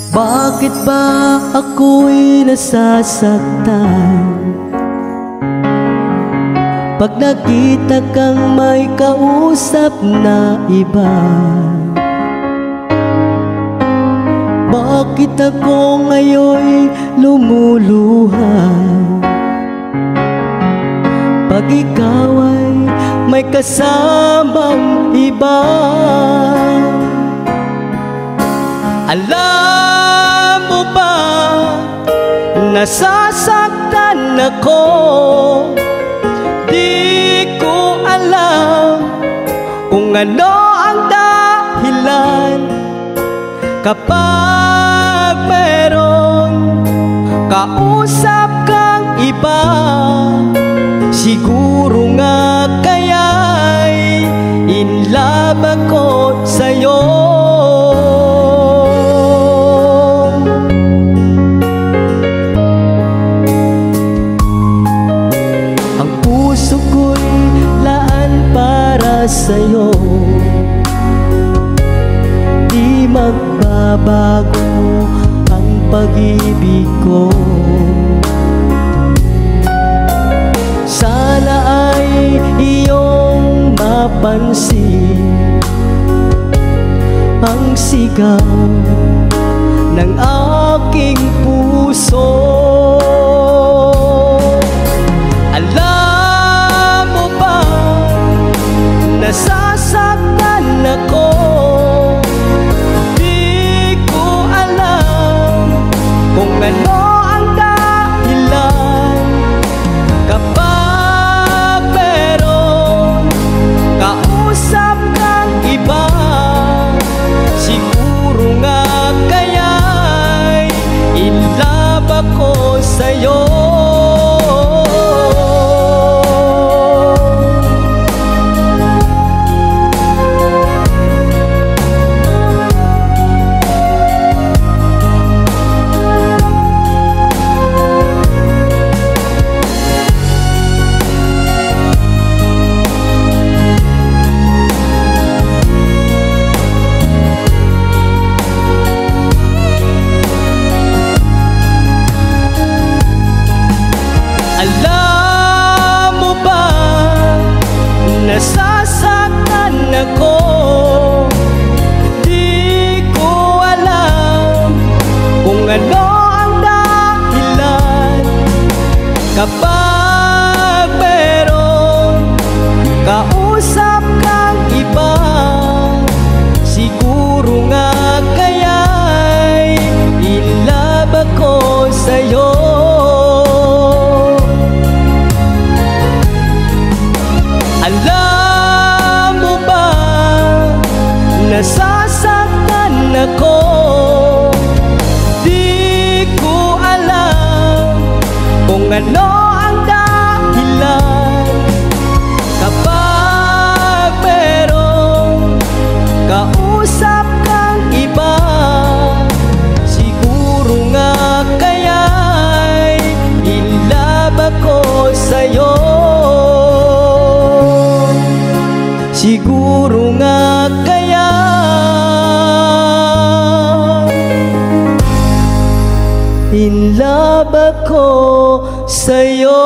Bakit ba ako'y nasasaktan pag nakita kang may kausap na iba? Bakit ako ngayon'y lumuluha pag ikaw ay may kasamang iba? Alam mo ba, nasasaktan ako. Di ko alam kung ano ang dahilan. Kapag meron kausap kang iba, siguro nga kaya'y in love ako sa'yo. Ang puso ko'y laan para sa'yo, di magbabago ang pag-ibig ko. Sana ay iyong mapansin ang sigaw ng aking puso. Alam mo ba, nasasaktan ako. Di ko alam kung ano ang dahilan. Kapag meron kausap kang iba, siguro nga kaya'y in love ako sa'yo. Alam mo ba, nasasaktan ako. Di ko alam kung ano ang dahilan. Kapag meron kausap kang iba, siguro nga kaya'y in love ako sa'yo. Alam mo ba, nasasaktan ako. Di ko alam kung ano ang dahilan. Kapag meron kausap kang iba, siguro nga kaya'y in love ako sa'yo. Siguro nga kaya in love ako sa'yo.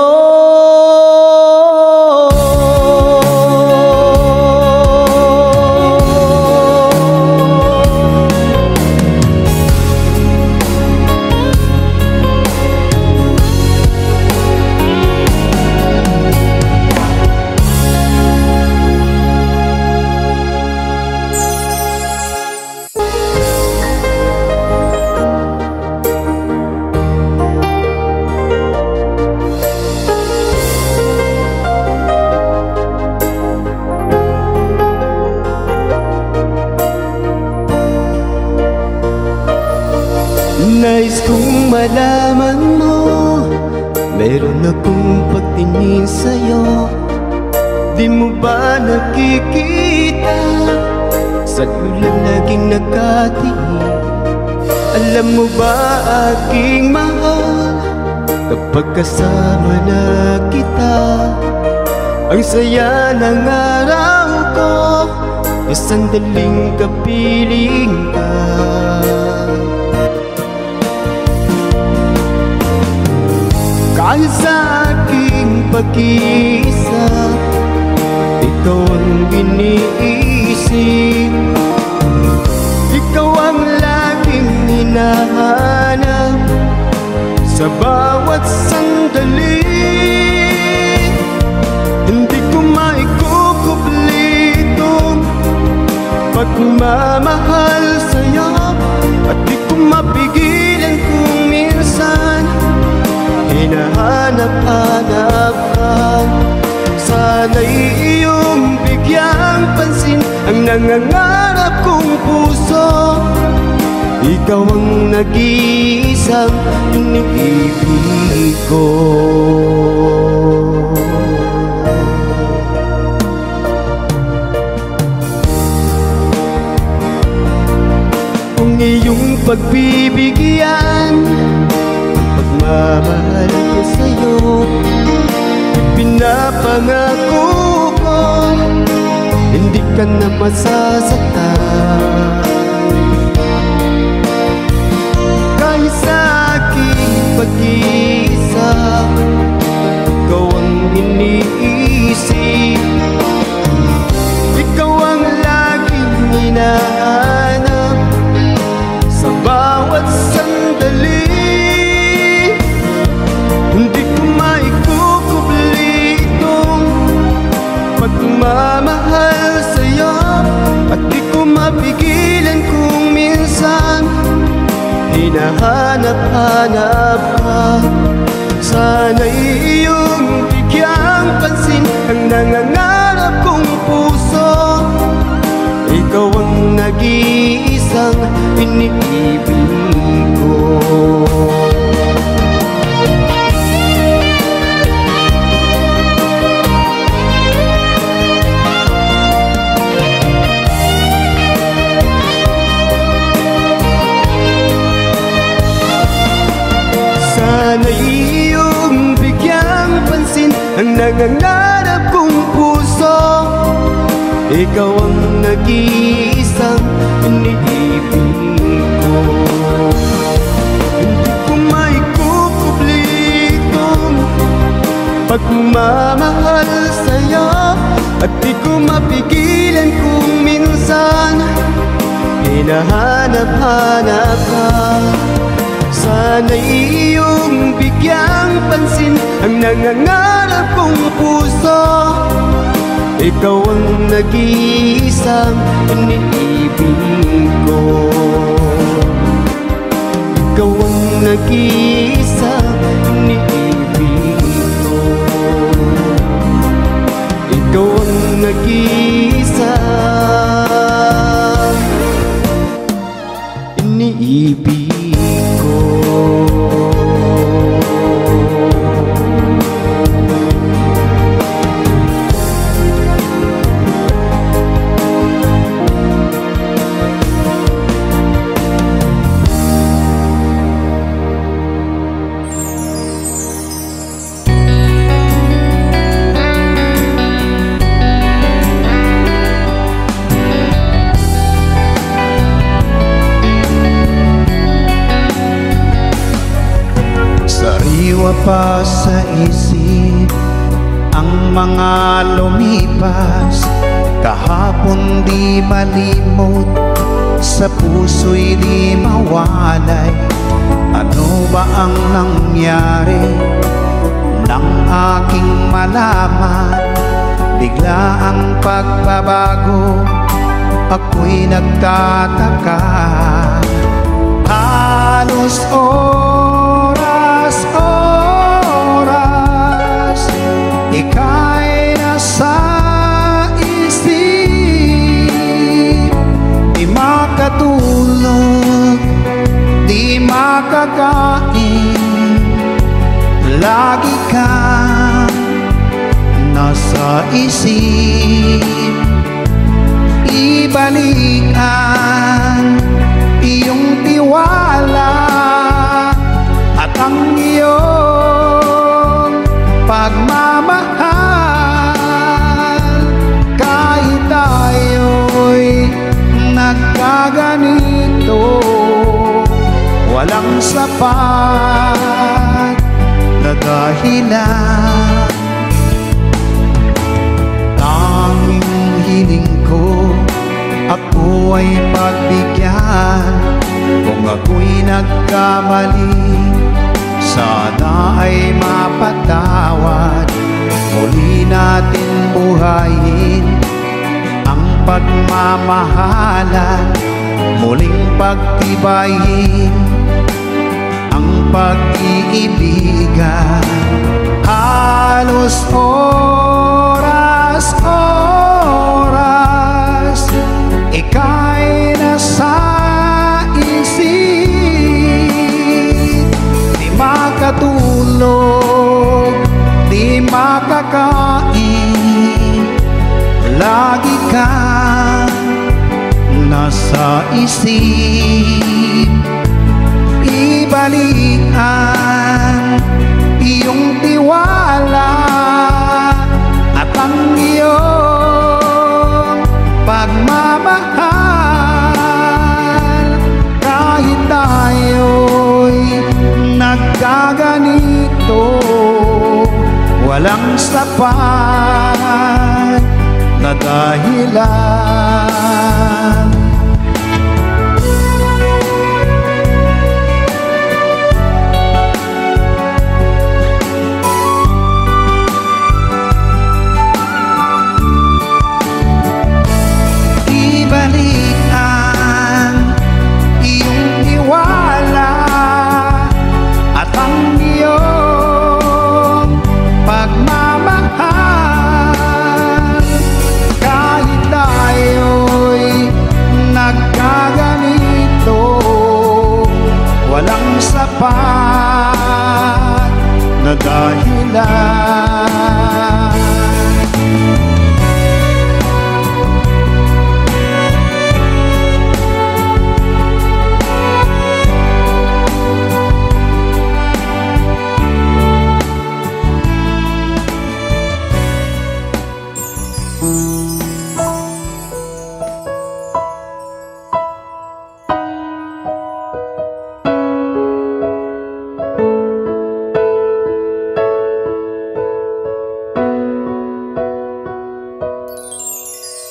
Nais kong malaman mo, meron akong pagtingin sa'yo. Di mo ba nakikita, sa ulan naging nakatingin? Alam mo ba aking mahal, kapag kasama na kita, ang saya ng araw ko, isang daling kapiling ka. hinahanap-hanap ka. Sana'y iyong bigyang pansin ang nangangarap kong puso. Ikaw ang nag-iisang iniibig ko. Kung iyong pagbibigyan, pagmamahal ko sa'yo, pinapangako ko, hindi ka na masasaktan. Kahit sa aking pag-iisa, ikaw ang iniisip, ikaw ang laging hinahanap sa bawat sandali. Hindi ko maikukubli itong pagmamahal sa'yo, at di ko mapigilan kung minsan hinahanap-hanap ka. Sana'y iyong bigyang pansin ang nangangarap kong puso. Ikaw ang nag-iisang iniibig ko. Sana'y iyong bigyang pansin ang nangangarap kong puso. Ikaw ang nag-iisang iniibig ko. Hindi ko maikukubli itong pagmamahal sa'yo, at di ko mapigilan kung minsan hinahanap-hanap ka. Sana'y iyong bigyang pansin ang nangangarap kong puso. Ikaw ang nag-iisang iniibig ko. Ikaw ang nag-iisang iniibig ko. Ikaw ang nag-iisang iniibig ko. Sariwa pa sa isip ang mga lumipas, kahapon di malimot, sa puso'y di mawalay. Ano ba ang nangyari nang aking malaman? Bigla ang pagbabago, ako'y nagtataka. Halos oras, ika'y nasa isip. Di makatulog, di makakain, lagi kang nasa isip. Ibalik ang iyong tiwala at ang iyong pagmamahal. Kahit tayo'y nagkaganito, walang sapat na dahilan. Tanging hiling ko, ako ay pagbigyan. Kung ako'y nagkamali, sana ay mapatawad. Muli natin buhayin ang pagmamahalan, muling pagtibayin ang pag-iibigan. halos oras-oras ika'y nasa isip. Di makatulog, di makakain, lagi kang nasa isip. Ibalikan iyong tiwala at ang iyong pagmamahal. Kahit tayo'y nagkaganito, walang sapat na dahilan. Walang sapat na dahilan.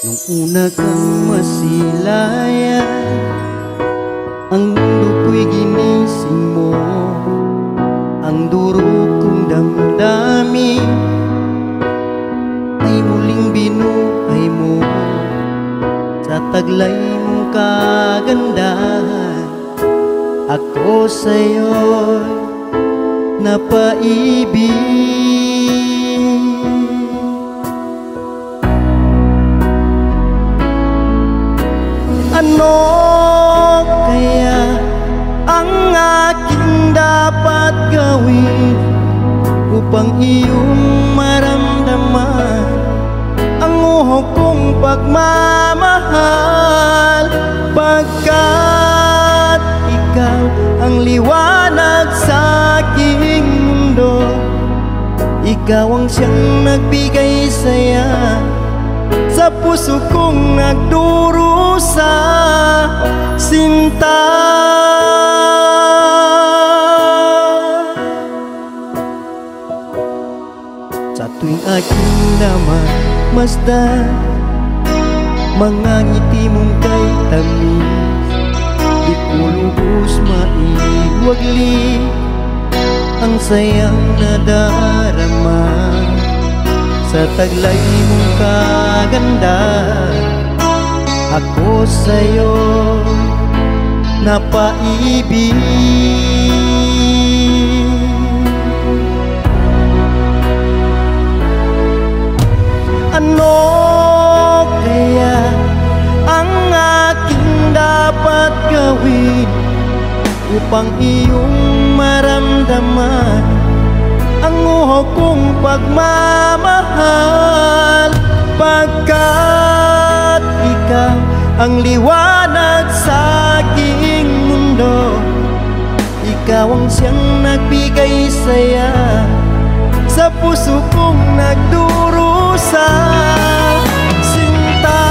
Nung una kang masilayan, ang mundo ko'y ginising mo. Ang durog kong damdamin ay muling binuhay mo. Sa taglay mong kagandahan, ako sa'yo'y napaibig. Ano kaya ang aking dapat gawin upang iyong maramdaman ang uhok kong pagmamahal? Pagkat ikaw ang liwanag sa aking mundo, ikaw ang siyang nagbigay saya sa puso kong nagdurusa, sinta. Sa tuwing aking namasdan mga ngiti mong kay tamis, di ko lubos maiwagli ang sayang nadarama. Sa taglay mong kagandahan, ako sa'yo napaibig. Ano kaya ang aking dapat gawin upang iyong maramdaman ang uhok kong pagmamahal? Pagkat ikaw ang liwanag sa aking mundo, ikaw ang siyang nagbigay saya sa puso kong nagdurusa, sinta.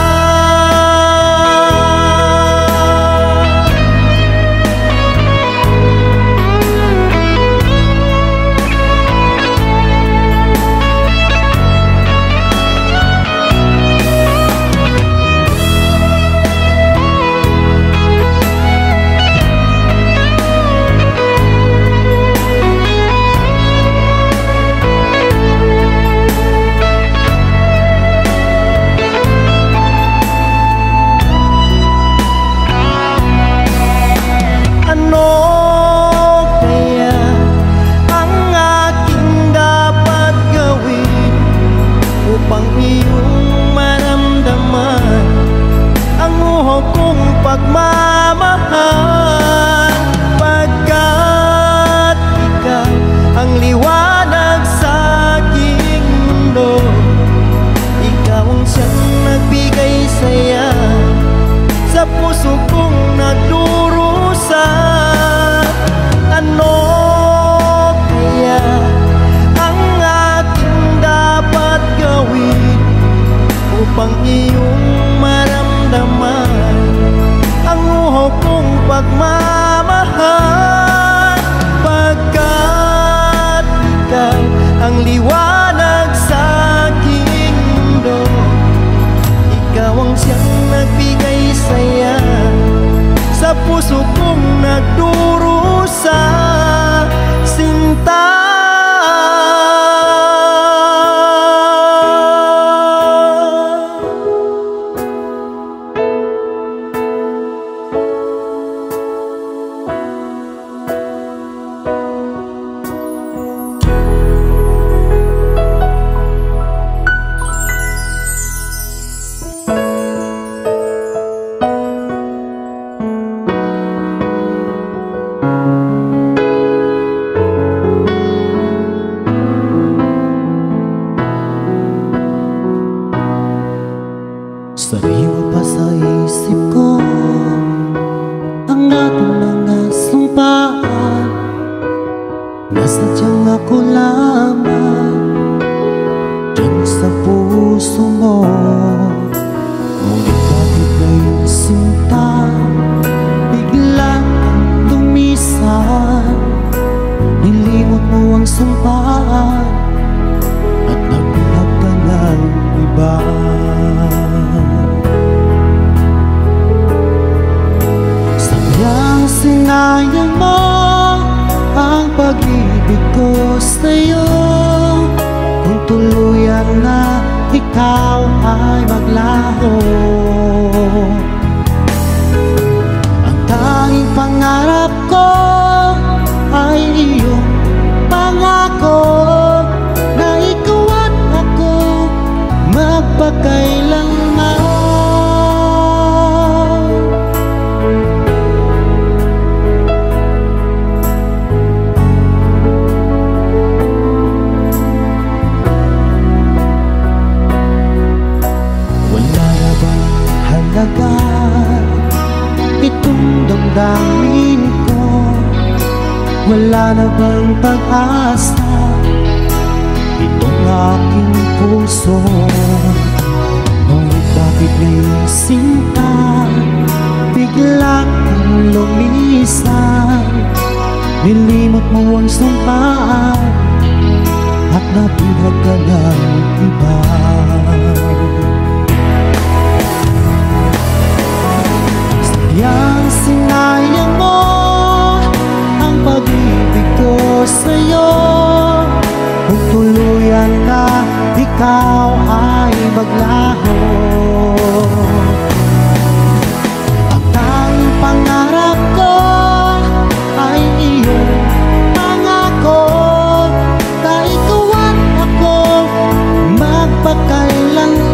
sadyang ako lamang dyan sa puso mo. Ngunit bakit ngayong sinta biglang lumisan? Nilimot mo ang sumpaan at nagbuhat ka ng iba. Sadyang sinayang mo ang pag-ibig ko sa'yo. Kung tuluyan na ikaw ay maglaho, ang tanging pangarap ko ay iyong pangako na ikaw at ako magpakailanman. Wala na bang halaga itong damdamin ko? Wala na bang pag-asa itong aking puso? Ngunit bakit ngayong sinta biglang lumisan? Nilimot mo ang sumpaan at nabuhat ka ng iba. Sadyang sinayang mo ang pag-ibig ko sa'yo. Kung tuluyan na ikaw ay maglaho, ang tanging pangarap ko ay iyong pangako na ikaw at ako magpakailanman.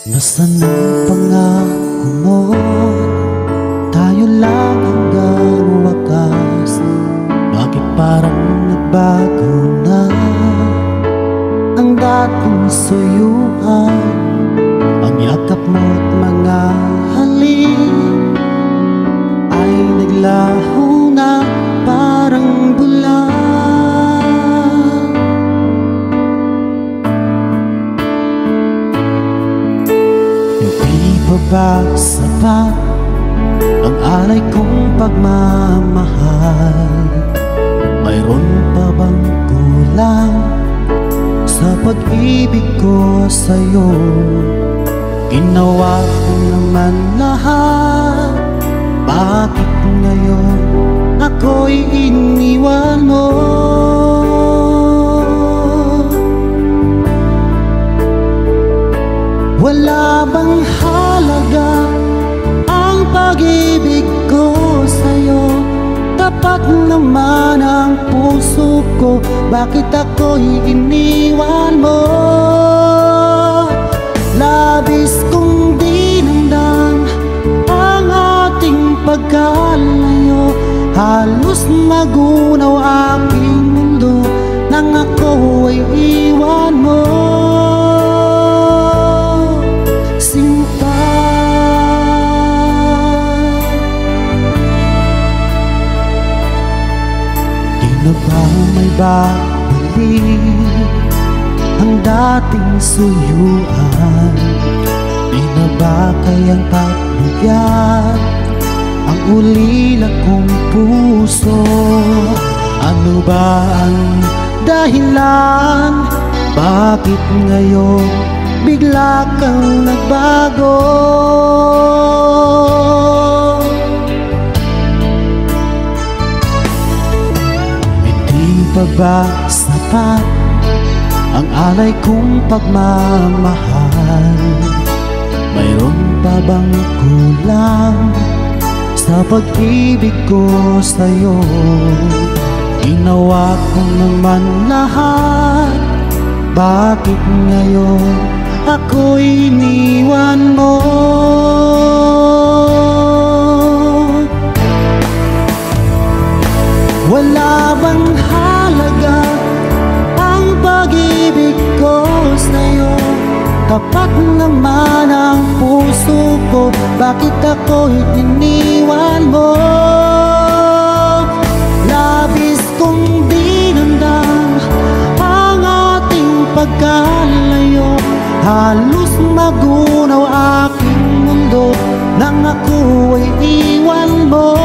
Nasaan ang pangako mo? Tayo lang hanggang wakas. Bakit parang nagbago na ang dating suyuan? Ang yakap mo't mga halik ay naglaho na parang bulan. Ba sapat ang alay kong pagmamahal? Mayroon pa bang kulang? lang sa pag-ibig ko sa'yo. Ginawa ko naman lahat, bakit ngayon ako'y iniwan mo? Wala bang halaga ang pag-ibig ko sa'yo? Tapat naman ang puso ko, bakit ako'y iniwan mo? Labis kong dinamdam ang ating pagkalayo, halos magunaw aking mundo nang ako ay iwan mo. Sinta, di na ba may babalik ang dating suyuan? Di na ba kayang pagbigyan ang ulila kong puso? Ano ba ang dahilan? Bakit ngayon bigla kang nagbago? Hindi pa ba sapat ang alay kong pagmamahal? Mayroon pa bang kulang sa pag-ibig ko sa'yo? Ginawa ko naman lahat, bakit ngayon ako'y iniwan mo? Wala bang halaga ang pag-ibig ko sa'yo? Tapat naman ang puso ko, bakit ako'y iniwan mo? Labis kong dinamdam ang ating pagkalayo, halos magunaw aking mundo nang ako ay iwan mo.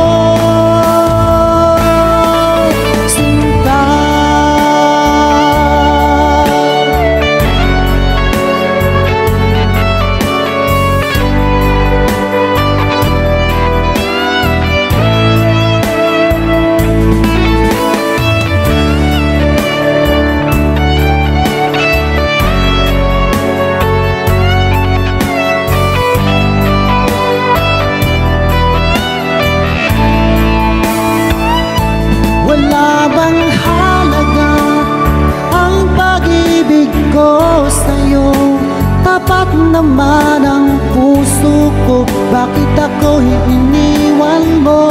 Tapat naman ang puso ko, bakit ako'y iniwan mo?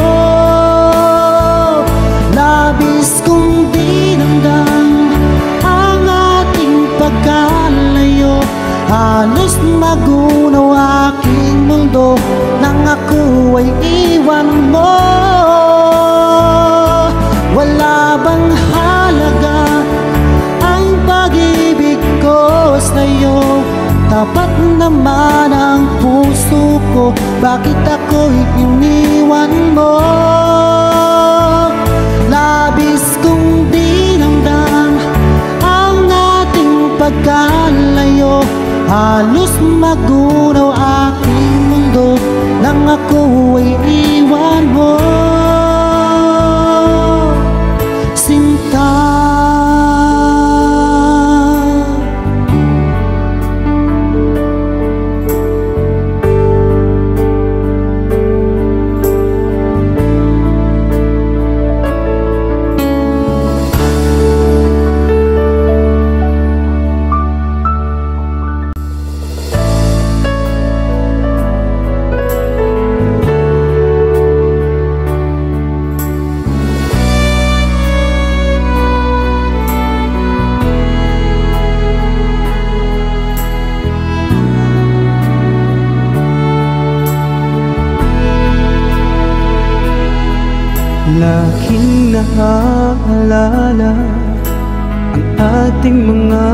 Labis kong dinamdam ang ating pagkalayo, halos magunaw aking mundo nang ako ay iwan mo. Wala bang halaga ang pag-ibig ko sa'yo? Tapat naman ang puso ko, bakit ako'y iniwan mo? Labis kong dinamdam ang ating pagkalayo, halos magunaw aking mundo nang ako ay iwan mo. Sinta, laging naaalala ang ating mga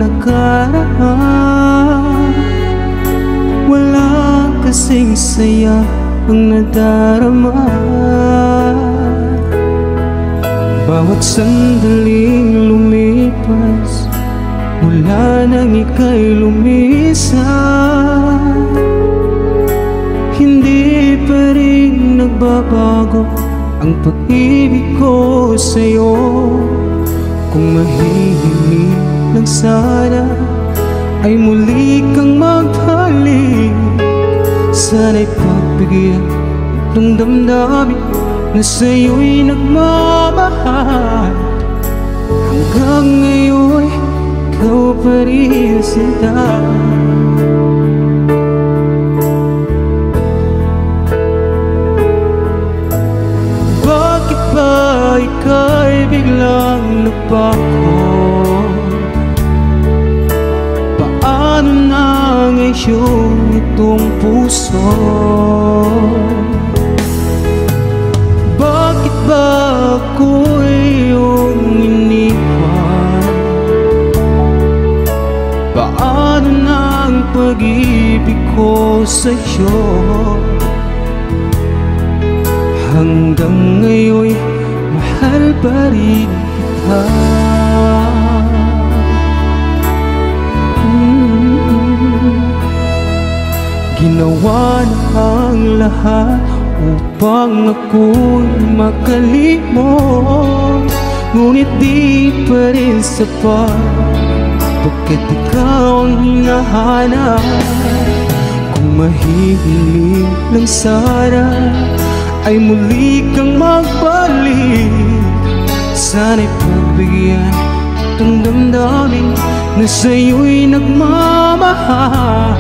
nakaraan. Wala kasing saya ang nadarama. Bawat sandaling lumipas mula nang ika'y lumisan, hindi pa rin nagbabago ang pag-ibig ko sa'yo. Kung mahihiling lang sana ay muli kang magbalik, sana'y pagbigyan itong damdamin na sa'yo'y nagmamahal. Hanggang ngayon ikaw pa rin sinta. Bakit ba ika'y biglang nagbago? Paano na ngayon itong puso? Bakit ba ako'y iyong iniwan? Paano na ang pag-ibig ko sa'yo? Hanggang ngayon mahal pa rin kita. Ginawa na ang lahat upang ako'y makalimot, ngunit di pa rin sapat, bakit ikaw ang hinahanap? Kung mahihiling lang sana ay muli kang magbalik, sana'y pagbigyan itong damdamin na sa'yo'y nagmamahal.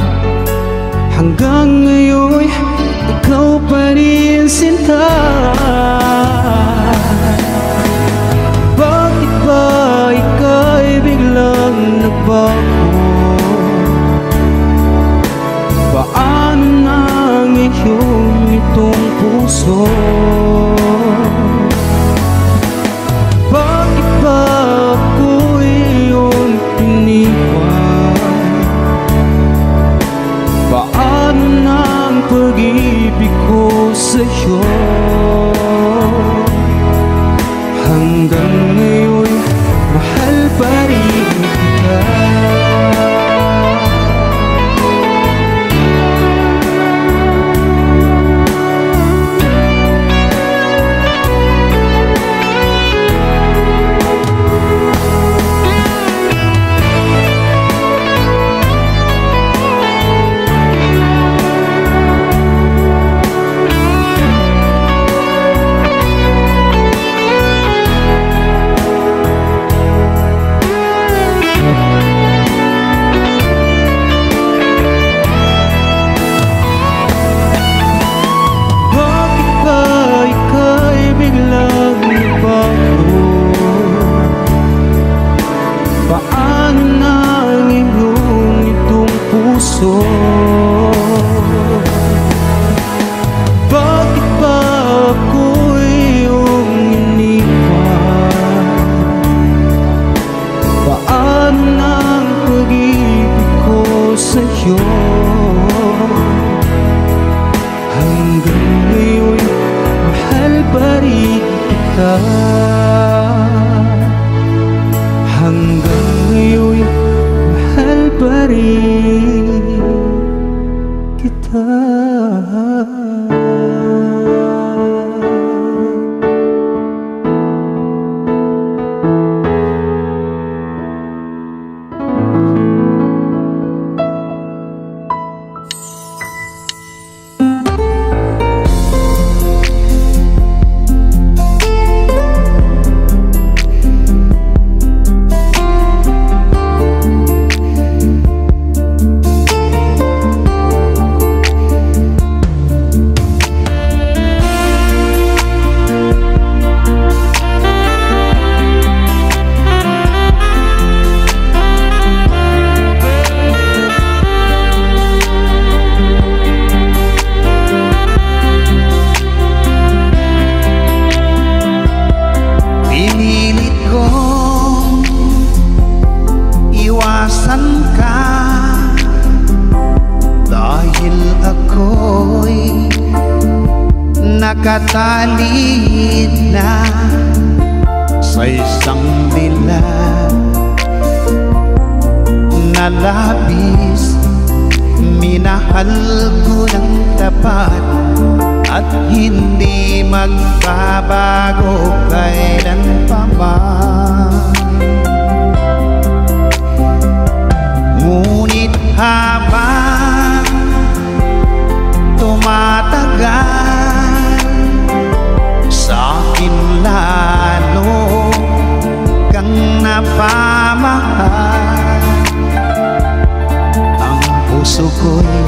Hanggang ngayon ikaw pa rin sinta. Bakit ba ika'y biglang nagbago? Paano na ngayon itong puso? Bakit ba ako'y iyong iniwan? Paano na ang pag-ibig ko sa'yo? Hanggang ngayon mahal pa rin kita. Paano na ngayon itong puso? Bakit ba ako'y iyong iniwan? Paano na ang pag-ibig ko sa'yo? Hanggang ngayon mahal pa rin kita. Hanggang ngayon mahal pa rin kita. Nakatali na isang dilag na labis. Minahal ko ng tapat at hindi magbabago kailan pa man. Ngunit habang tumatagal, sa akin lalo kang napamahal. Ang puso ko'y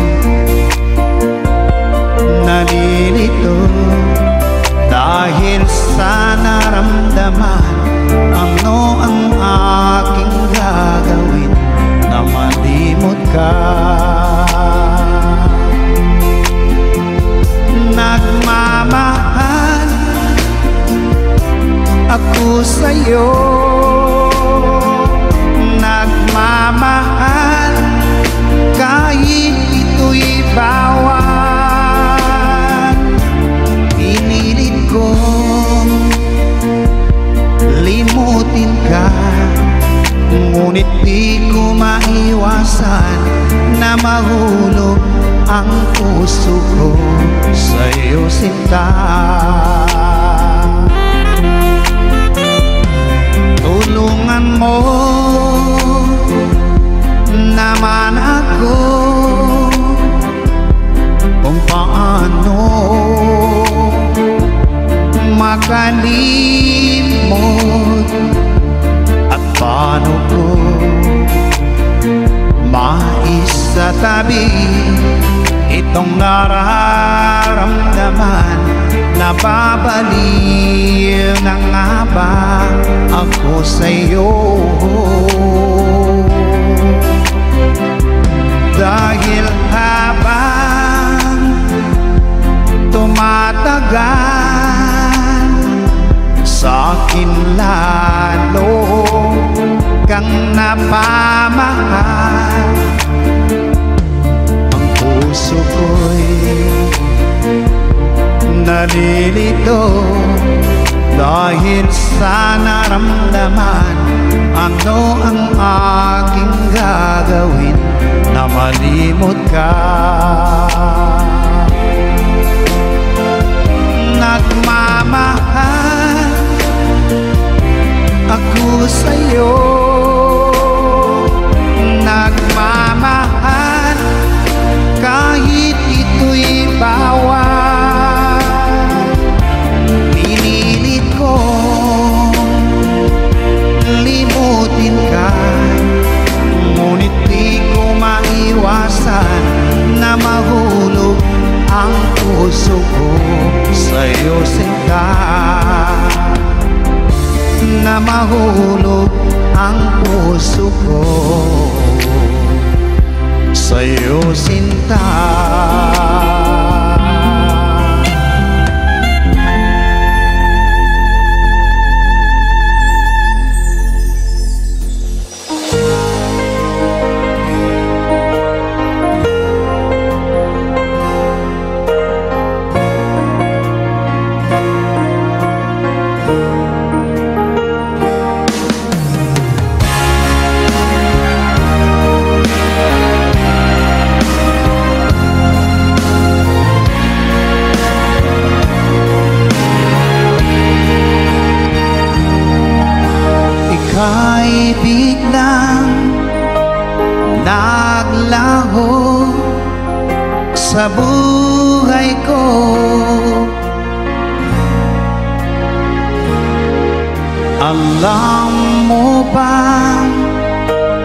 nalilito dahil sa naramdaman. Ano ang aking gagawin na malimot ka? Nagmamahal ako sa'yo, nagmamahal kahit ito'y bawal. Pinilit kong limutin ka, ngunit di ko maiwasan na mahulog ang puso ko sa'yo, sinta. Tulungan mo naman ako kung paano makalimot at paano ko maisatabi itong nararamdaman. Nababaliw na nga ba ako sa'yo? Dahil habang tumatagal, sa akin lalo kang napamahal. Ang puso ko'y nalilito dahil sa naramdaman. Ano ang aking gagawin na malimot ka? Nagmamahal ako sa'yo, nagmamahal kahit ito'y bawal. Pinilit kong limutin ka, ngunit di ko maiwasan na mahulog ang puso ko sa'yo, sinta. Na mahulog ang puso ko sa'yo, sinta. Ika'y biglang naglaho sa buhay ko. Alam mo ba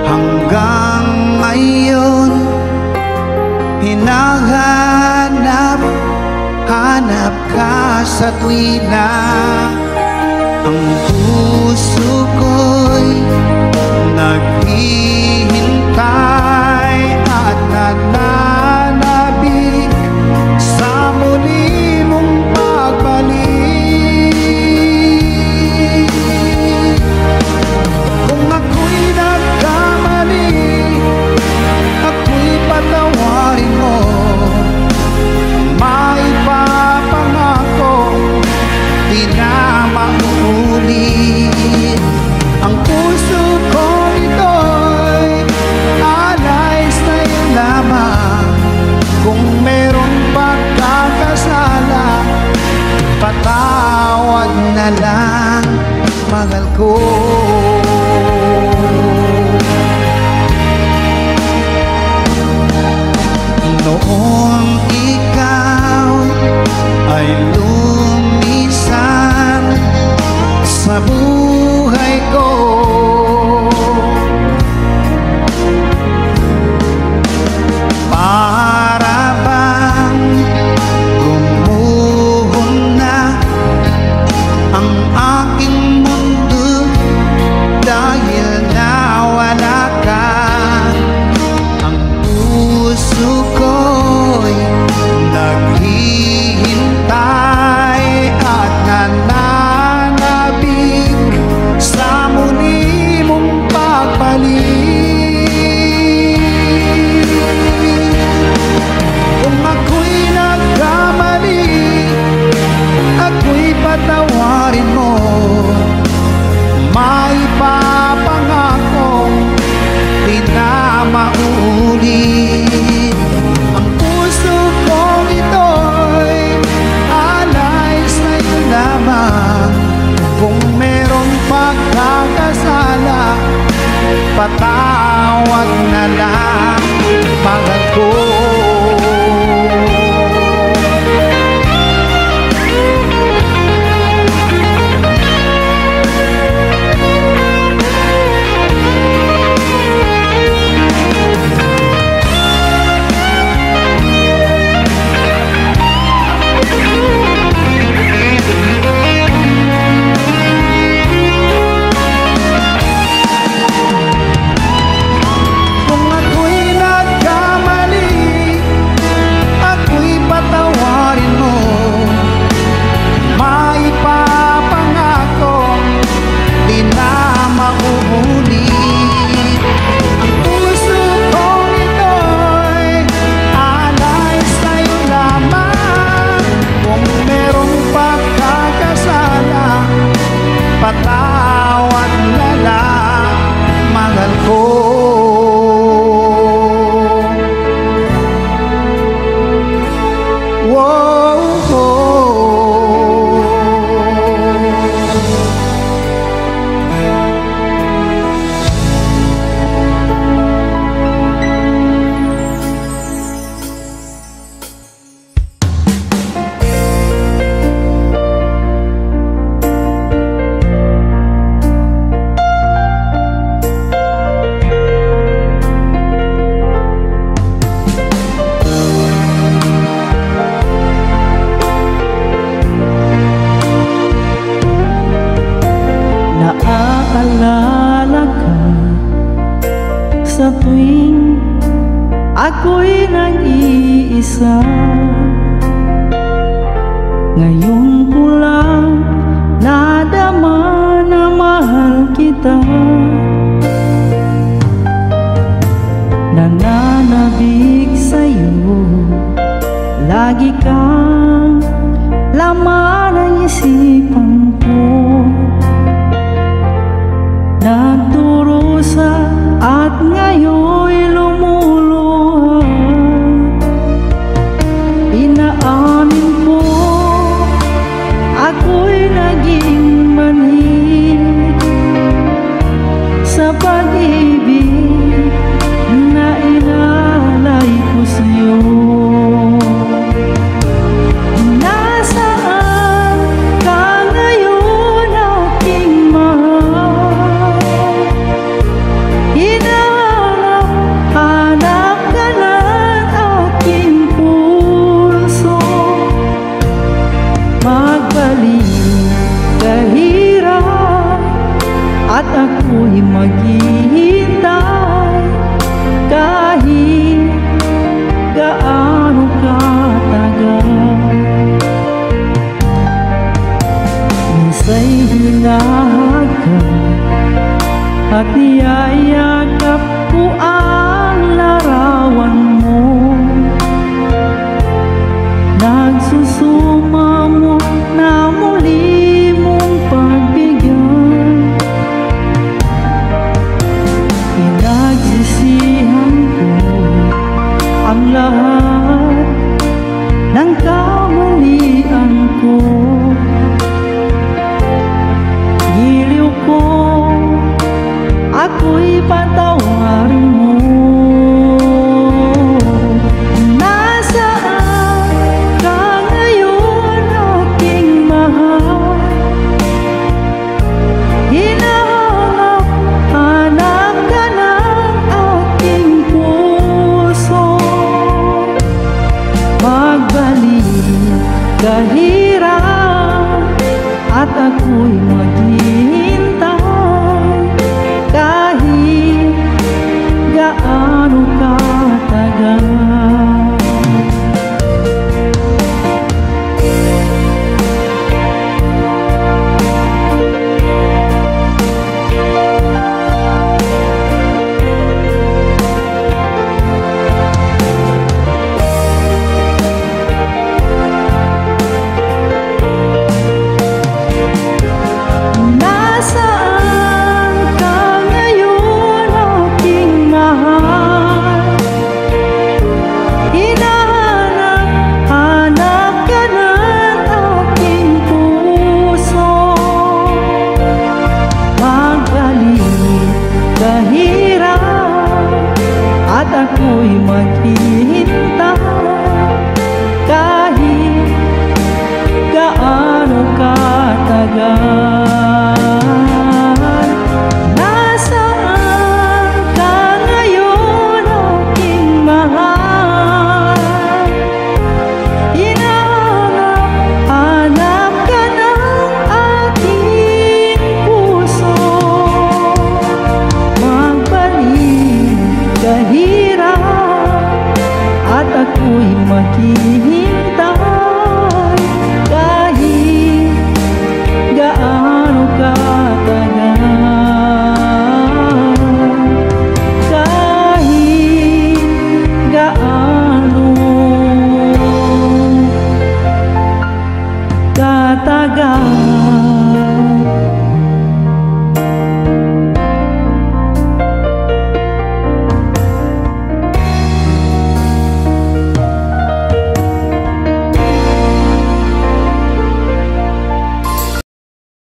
hanggang ngayon hinahanap ka sa tuwina. Ang puso ko'y naghihintay at nananabik sa muli mong pagbalik. Kung ako'y nagkamali, ako'y patawarin mo. Maipapangako di na mauulit. naalala ka sa tuwing ako'y nag-iisa. Ngayon ko lang nadama na mahal kita. Nananabik sa'yo, lagi kang laman ng isipan ko. Nagdurusa at ngayon'y lumuluha. Inaamin ko, ako'y naging manhid sa pag-ibig na inalay ko sa'yo. Nasaan ka ngayon, aking mahal? Hinahanap ka ng aking puso. Magbalik kahirap at ako'y maghihintay kahit gaano katagal. Minsa'y hinahagan at niyayakap ko ang larawan mo. Nagsusumamo na muli mong pagbigyan. Pinagsisihan ko ang lahat ng kamalian ko. Giliw ko, ako'y patay